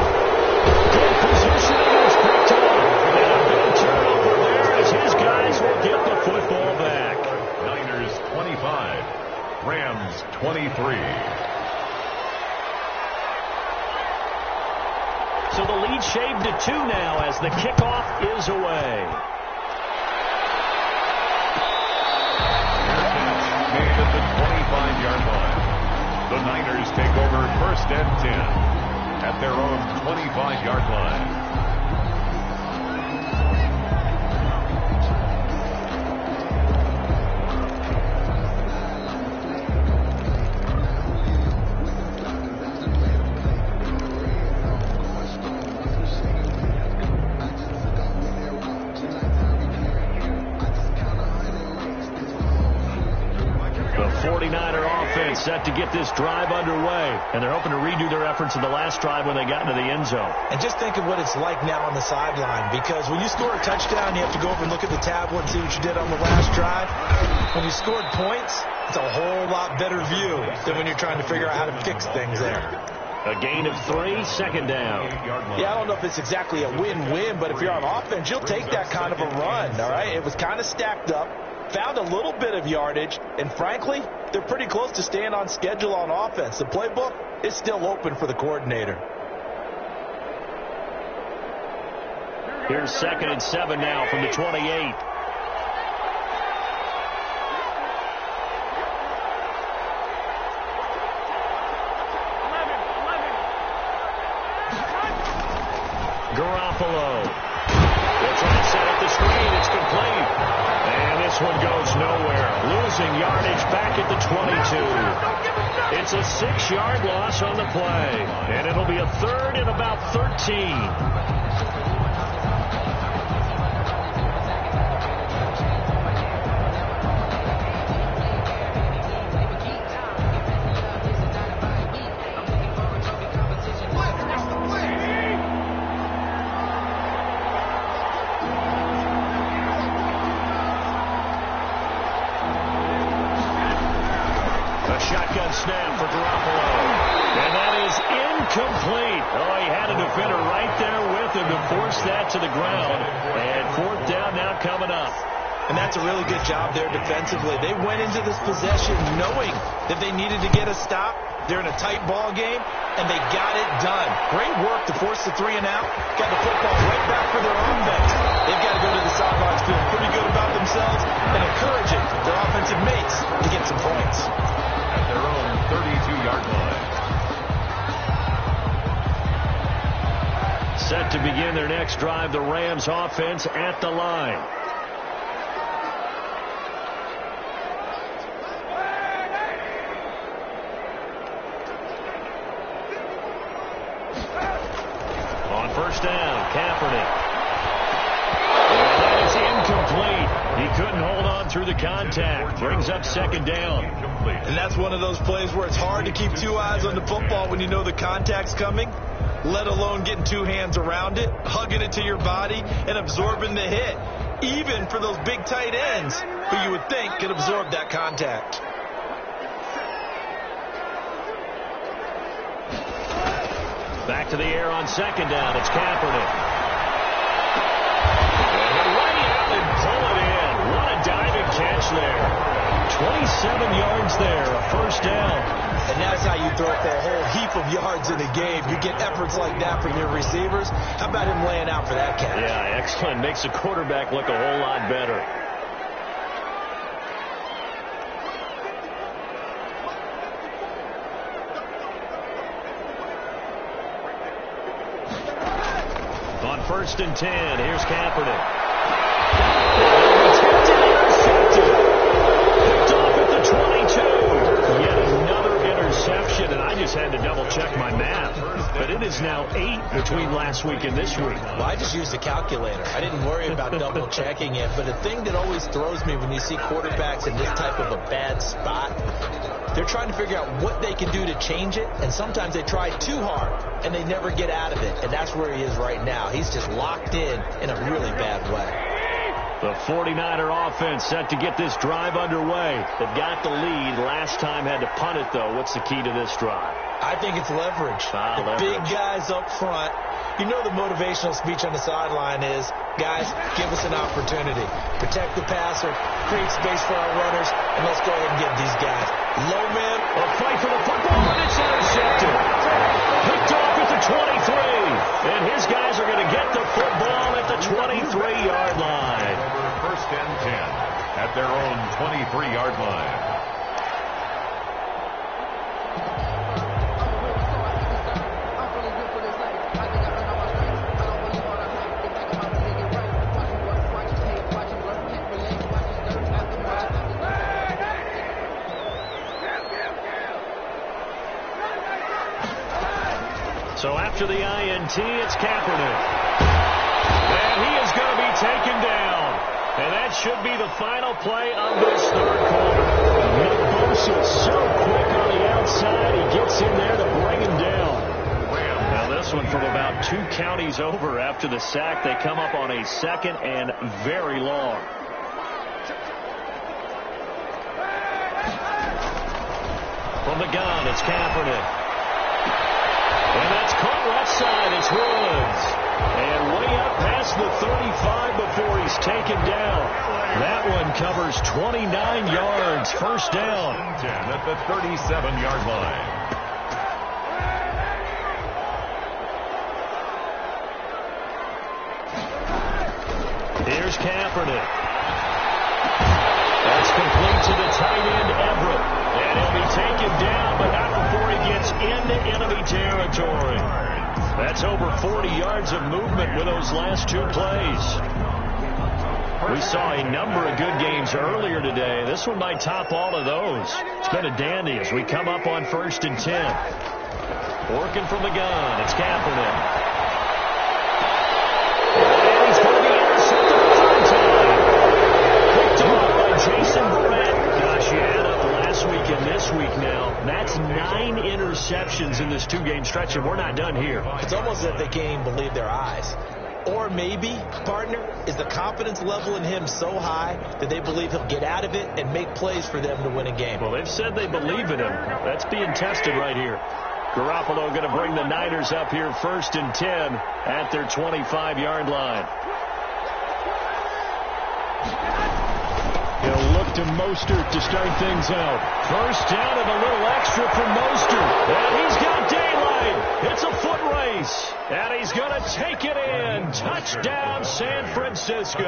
C: Good positioning is picked up. And a big turnover there as his guys will get the football back.
E: Niners 25, Rams 23.
C: So the lead shaved to 2 now as the kickoff is away.
E: Made at the 25-yard line. The Niners take over first and 10 at their own 25-yard line.
C: Set to get this drive underway, and they're hoping to redo their efforts in the last drive when they got into the end zone.
D: And just think of what it's like now on the sideline, because when you score a touchdown, you have to go over and look at the tablet and see what you did on the last drive. When you scored points, it's a whole lot better view than when you're trying to figure out how to fix things there.
C: A gain of 3, second down.
D: Yeah, I don't know if it's exactly a win-win, but if you're on offense, you'll take that kind of a run, all right? It was kind of stacked up. Found a little bit of yardage, and frankly, they're pretty close to staying on schedule on offense. The playbook is still open for the coordinator.
C: Here's 2nd and 7 now from the 28. Garoppolo. They'll try to set up the screen. It's complete. And this one goes nowhere. Losing yardage back at the 22. It's a 6-yard loss on the play. And it'll be a 3rd and about 13. Shotgun snap for Garoppolo. And that is incomplete. Oh, he had a defender right there with him to force that to the ground. And 4th down now coming up.
D: And that's a really good job there defensively. They went into this possession knowing that they needed to get a stop. They're in a tight ball game, and they got it done. Great work to force the 3 and out. Got the football right back for their offense. They've got to go to the sidelines feeling pretty good about themselves and encouraging their offensive mates to get some points.
E: At their own 32-yard line.
C: Set to begin their next drive, the Rams offense at the line. On 1st down, Kaepernick. And that is incomplete. He couldn't hold on through the contact. Brings up 2nd down.
D: And that's one of those plays where it's hard to keep 2 eyes on the football when you know the contact's coming, let alone getting 2 hands around it, hugging it to your body, and absorbing the hit. Even for those big tight ends who you would think could absorb that contact.
C: Back to the air on 2nd down. It's Kaepernick. And right out and pull it in. What a diving catch there. 27 yards there, a 1st down.
D: And that's how you throw for a whole heap of yards in a game. You get efforts like that from your receivers. How about him laying out for that catch?
C: Yeah, excellent. Makes the quarterback look a whole lot better. On 1st and 10, here's Kaepernick. Picked off at the 22. Yet another interception, and I just had to double-check my math. But it is now 8 between last week and this week.
D: Well, I just used a calculator. I didn't worry about double-checking it. But the thing that always throws me when you see quarterbacks in this type of a bad spot, they're trying to figure out what they can do to change it, and sometimes they try too hard, and they never get out of it, and that's where he is right now. He's just locked in a really bad way.
C: The 49er offense set to get this drive underway. They've got the lead. Last time had to punt it, though. What's the key to this drive?
D: I think it's leverage. The big guys up front. You know the motivational speech on the sideline is, guys, give us an opportunity. Protect the passer, create space for our runners, and let's go ahead and get these guys. Low man,
C: a fight for the football, and it's intercepted. Picked off at the 23. And his guys are going to get the football at the 23-yard line.
E: Over 1st and 10 at their own 23-yard line.
C: So after the INT, it's Kaepernick. And he is going to be taken down. And that should be the final play of this 3rd quarter. Nick Bosa so quick on the outside. He gets in there to bring him down. Now this one from about 2 counties over after the sack. They come up on a 2nd and very long. From the gun, it's Kaepernick. And that's caught left side. It's Woods. And way up past the 35 before he's taken down. That one covers 29 yards. 1st down.
E: At the 37-yard line.
C: Kaepernick. That's complete to the tight end, Everett. And he'll be taken down, but not before he gets into enemy territory. That's over 40 yards of movement with those last two plays. We saw a number of good games earlier today. This one might top all of those. It's been a dandy as we come up on 1st and 10. Working from the gun. It's Kaepernick. And he's going to be intercepted the third time. Picked him up by Jason Barrett. Gosh, you add up last week and this week now. That's 9 interceptions in this 2-game stretch, and we're not done here.
D: It's almost as if they can't even believe their eyes. Or maybe, partner, is the confidence level in him so high that they believe he'll get out of it and make plays for them to win a game.
C: Well, they've said they believe in him. That's being tested right here. Garoppolo going to bring the Niners up here 1st and 10 at their 25-yard line. He'll look to Mostert to start things out. First down and a little extra for Mostert. And he's got daylight. It's a foot race. And he's going to take it in. Touchdown, San Francisco.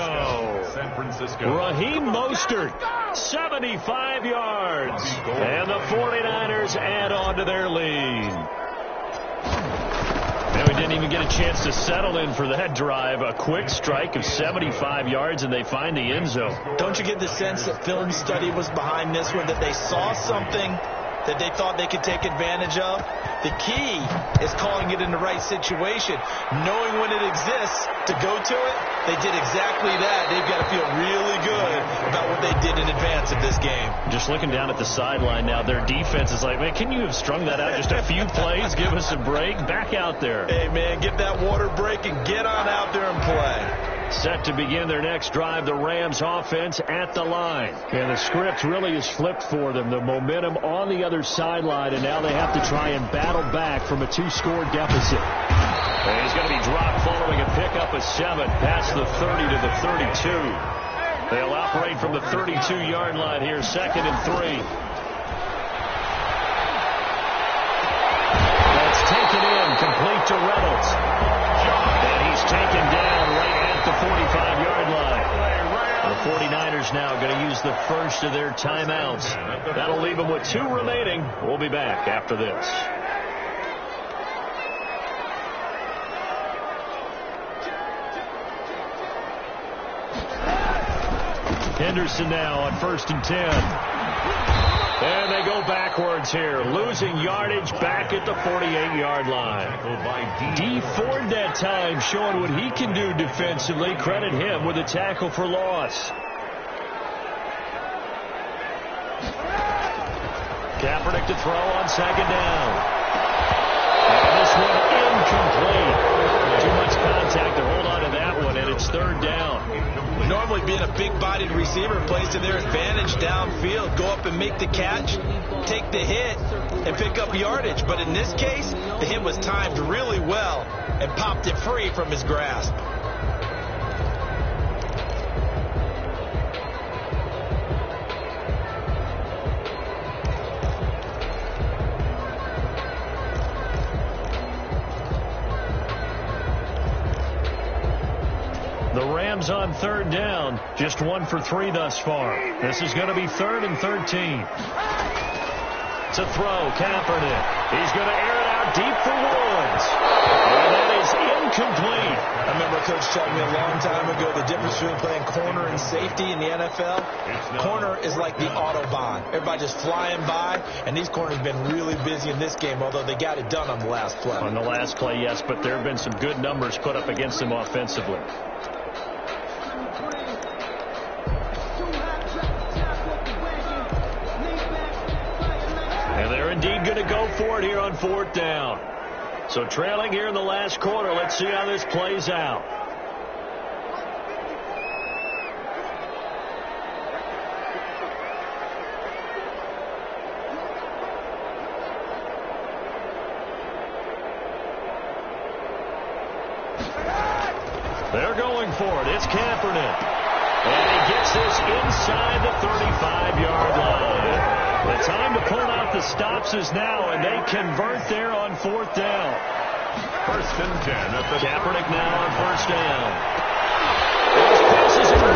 C: Raheem Mostert, 75 yards. And the 49ers add on to their lead. And we didn't even get a chance to settle in for that drive. A quick strike of 75 yards, and they find the end zone.
D: Don't you get the sense that film study was behind this one, that they saw something that they thought they could take advantage of? The key is calling it in the right situation, knowing when it exists to go to it. They did exactly that. They've got to feel really good about what they did in advance of this game.
C: Just looking down at the sideline now, their defense is like, man, can you have strung that out just a few plays? Give us a break. Back out there.
D: Hey, man, get that water break and get on out there and play.
C: Set to begin their next drive, the Rams offense at the line. And the script really is flipped for them. The momentum on the other sideline, and now they have to try and battle back from a 2-score deficit. And he's going to be dropped following a pickup of 7 past the 30 to the 32. They'll operate from the 32-yard line here, 2nd and 3. That's taken in, complete to Reynolds. And he's taken down right at the 45-yard line. The 49ers now going to use the first of their timeouts. That'll leave them with 2 remaining. We'll be back after this. Henderson now on 1st and 10. And they go backwards here, losing yardage back at the 48-yard line. D. Ford that time showing what he can do defensively. Credit him with a tackle for loss. Kaepernick to throw on 2nd down. And this one incomplete. Too much contact to hold on to that one, and it's 3rd down.
D: Normally being a big-bodied receiver plays to their advantage downfield. Go up and make the catch, take the hit, and pick up yardage. But in this case, the hit was timed really well and popped it free from his grasp.
C: The Rams on 3rd down, just 1 for 3 thus far. This is going to be 3rd and 13. To throw, Kaepernick. He's going to air it out deep for Woods. And that is incomplete.
D: I remember Coach telling me a long time ago the difference between playing corner and safety in the NFL. Corner is like the Autobahn. Everybody just flying by, and these corners have been really busy in this game, although they got it done on the last play.
C: On the last play, yes, but there have been some good numbers put up against them offensively. And they're indeed going to go for it here on 4th down. So trailing here in the last quarter. Let's see how this plays out. They're going for it. It's Kaepernick. And he gets this inside the 35-yard line. The time to pull out the stops is now, and they convert there on 4th down.
E: 1st and 10 at the
C: Kaepernick now on 1st down. Those passes are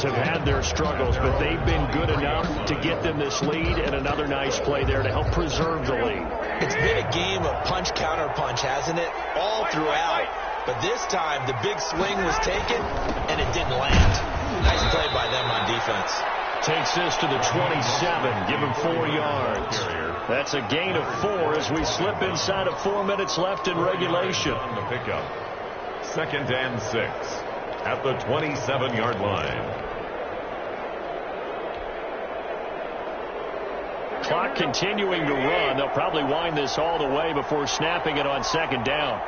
C: Eagles have had their struggles, but they've been good enough to get them this lead, and another nice play there to help preserve the lead.
D: It's been a game of punch-counter-punch, hasn't it? All throughout. But this time, the big swing was taken, and it didn't land. Nice play by them on defense.
C: Takes this to the 27, give him 4 yards. That's a gain of 4 as we slip inside of 4 minutes left in regulation.
E: On the pickup. 2nd and 6 at the 27-yard line.
C: Clock continuing to run. They'll probably wind this all the way before snapping it on 2nd down.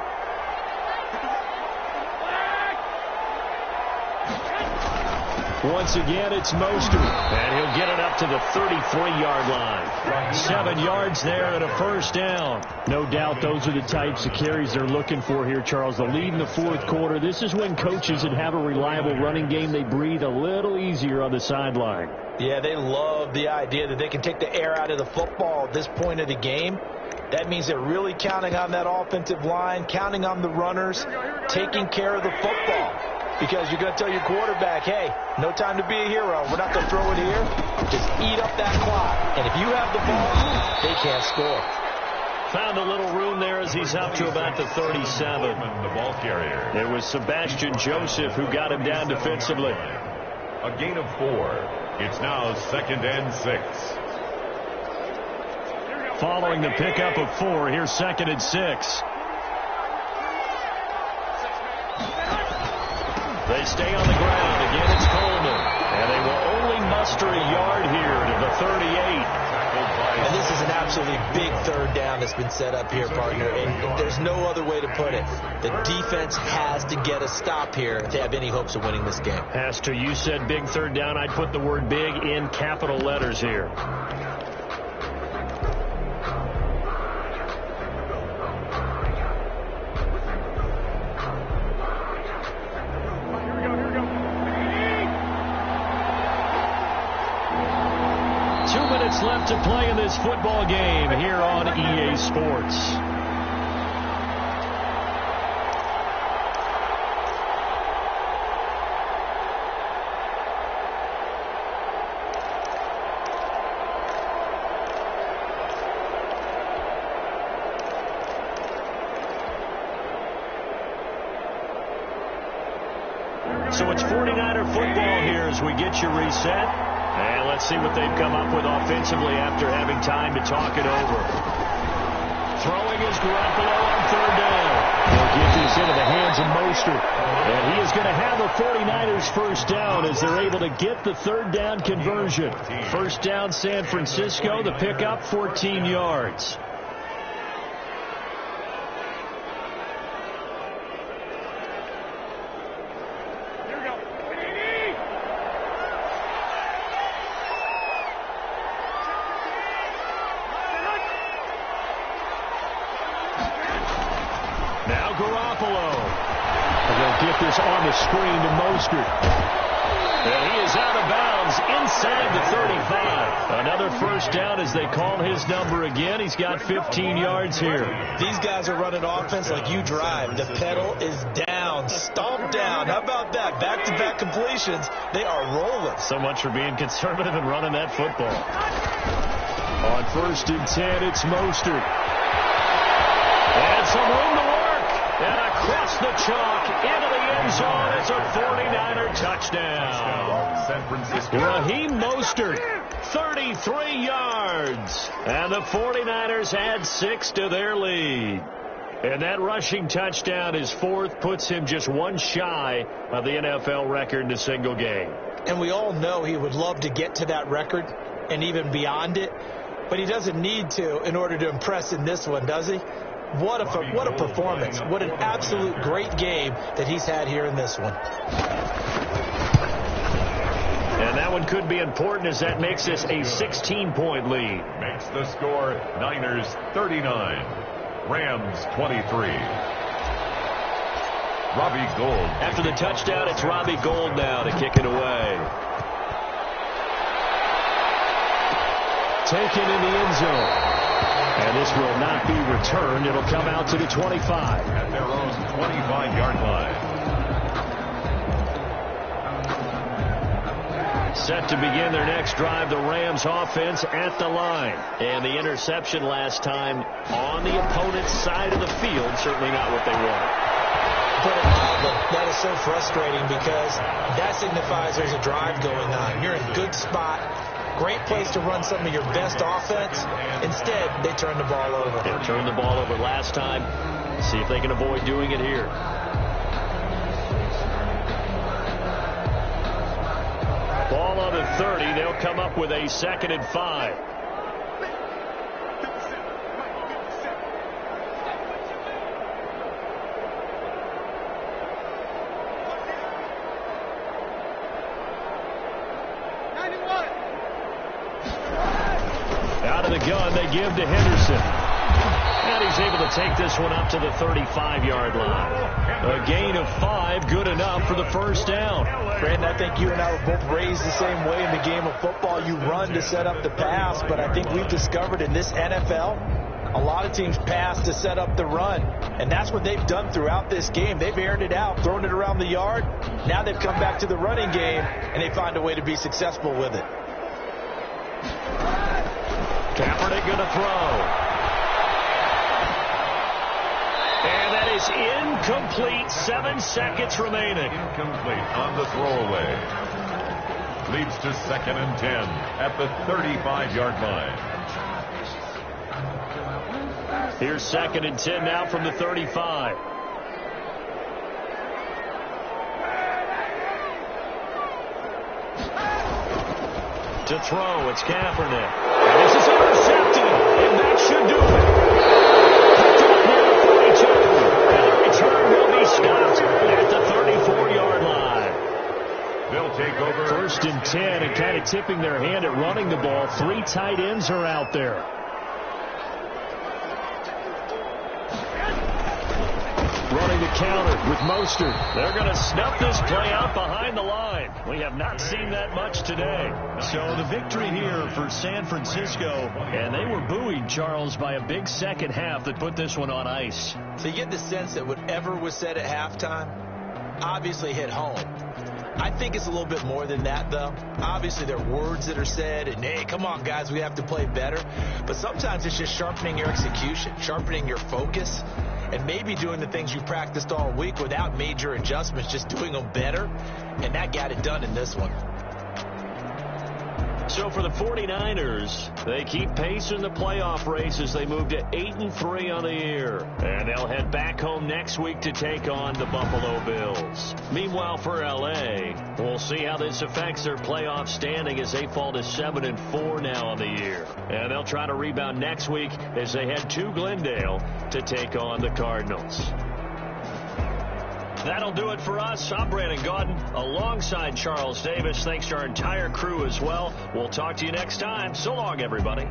C: Once again, it's Mostert, and he'll get it up to the 33-yard line. 7 yards there and a 1st down. No doubt those are the types of carries they're looking for here, Charles. The lead in the 4th quarter. This is when coaches that have a reliable running game, they breathe a little easier on the sideline.
D: Yeah, they love the idea that they can take the air out of the football at this point of the game. That means they're really counting on that offensive line, counting on the runners, taking care of the football. Because you're going to tell your quarterback, hey, no time to be a hero. We're not going to throw it here. Just eat up that clock. And if you have the ball, they can't score.
C: Found a little room there as he's up to about the 37.
E: The ball carrier.
C: It was Sebastian Joseph who got him down defensively.
E: A gain of 4. It's now 2nd and 6.
C: Following the pickup of 4, here's 2nd and 6. They stay on the ground. Again, it's Coleman. And they will only muster a yard here to the 38.
D: And this is an absolutely big 3rd down that's been set up here, partner. And there's no other way to put it. The defense has to get a stop here to have any hopes of winning this game.
C: Has to. You said big 3rd down. I'd put the word big in capital letters here. Left to play in this football game here on EA Sports. So it's 49er football here as we get you reset. And let's see what they've come up with offensively after having time to talk it over. Throwing is Garoppolo on 3rd down. They'll get this into the hands of Mostert. And he is going to have a 49ers 1st down as they're able to get the 3rd down conversion. 1st down San Francisco. The pickup 14 yards. On the screen to Mostert. And he is out of bounds inside the 35. Another 1st down as they call his number again. He's got 15 yards here.
D: These guys are running offense like you drive. The pedal is down, stomped down. How about that? Back-to-back completions. They are rolling.
C: So much for being conservative and running that football. On 1st and 10, it's Mostert. And some room to work. And across the chalk into the end zone. It's a 49er touchdown.
E: San Francisco.
C: Raheem Mostert, 33 yards. And the 49ers add 6 to their lead. And that rushing touchdown is 4th, puts him just 1 shy of the NFL record in a single game.
D: And we all know he would love to get to that record and even beyond it. But he doesn't need to in order to impress in this one, does he? What a performance. What an absolute great game that he's had here in this one.
C: And that one could be important as that makes this a 16-point lead.
E: Makes the score Niners 39, Rams 23. Robbie Gould.
C: After the touchdown, it's Robbie Gould now to kick it away. Taken in the end zone. And this will not be returned. It'll come out to the 25.
E: At their own 25-yard line.
C: Set to begin their next drive, the Rams offense at the line. And the interception last time on the opponent's side of the field, certainly not what they wanted.
D: Put it mildly, that is so frustrating because that signifies there's a drive going on. You're in a good spot, great place to run some of your best offense. Instead, they turn the ball over.
C: They turned the ball over last time. See if they can avoid doing it here. Ball on the 30. They'll come up with a 2nd and 5. Out of the gun, they give to Henderson. And he's able to take this one up to the 35-yard line. A gain of 5, good enough for the first down.
D: Brandon, I think you and I were both raised the same way in the game of football. You run to set up the pass, but I think we've discovered in this NFL, a lot of teams pass to set up the run. And that's what they've done throughout this game. They've aired it out, thrown it around the yard. Now they've come back to the running game, and they find a way to be successful with it.
C: Kaepernick going to throw. And that is incomplete. 7 seconds remaining.
E: Incomplete on the throwaway. Leads to 2nd and 10 at the 35-yard line.
C: Here's 2nd and 10 now from the 35. To throw, it's Kaepernick. And this is intercepted, and that should do it. Return will be stopped at the 34-yard line.
E: They'll take over.
C: 1st and 10, and kind of tipping their hand at running the ball. 3 tight ends are out there. Running the counter with Mostert. They're going to snuff this play out behind the line. We have not seen that much today. So the victory here for San Francisco, and they were buoyed, Charles, by a big second half that put this one on ice.
D: So you get the sense that whatever was said at halftime obviously hit home. I think it's a little bit more than that, though. Obviously, there are words that are said, and, hey, come on, guys, we have to play better. But sometimes it's just sharpening your execution, sharpening your focus, and maybe doing the things you practiced all week without major adjustments, just doing them better. And that got it done in this one.
C: So for the 49ers, they keep pace in the playoff race as they move to 8-3 on the year. And they'll head back home next week to take on the Buffalo Bills. Meanwhile, for L.A., we'll see how this affects their playoff standing as they fall to 7-4 now on the year. And they'll try to rebound next week as they head to Glendale to take on the Cardinals. That'll do it for us. I'm Brandon Gaudin alongside Charles Davis. Thanks to our entire crew as well. We'll talk to you next time. So long, everybody.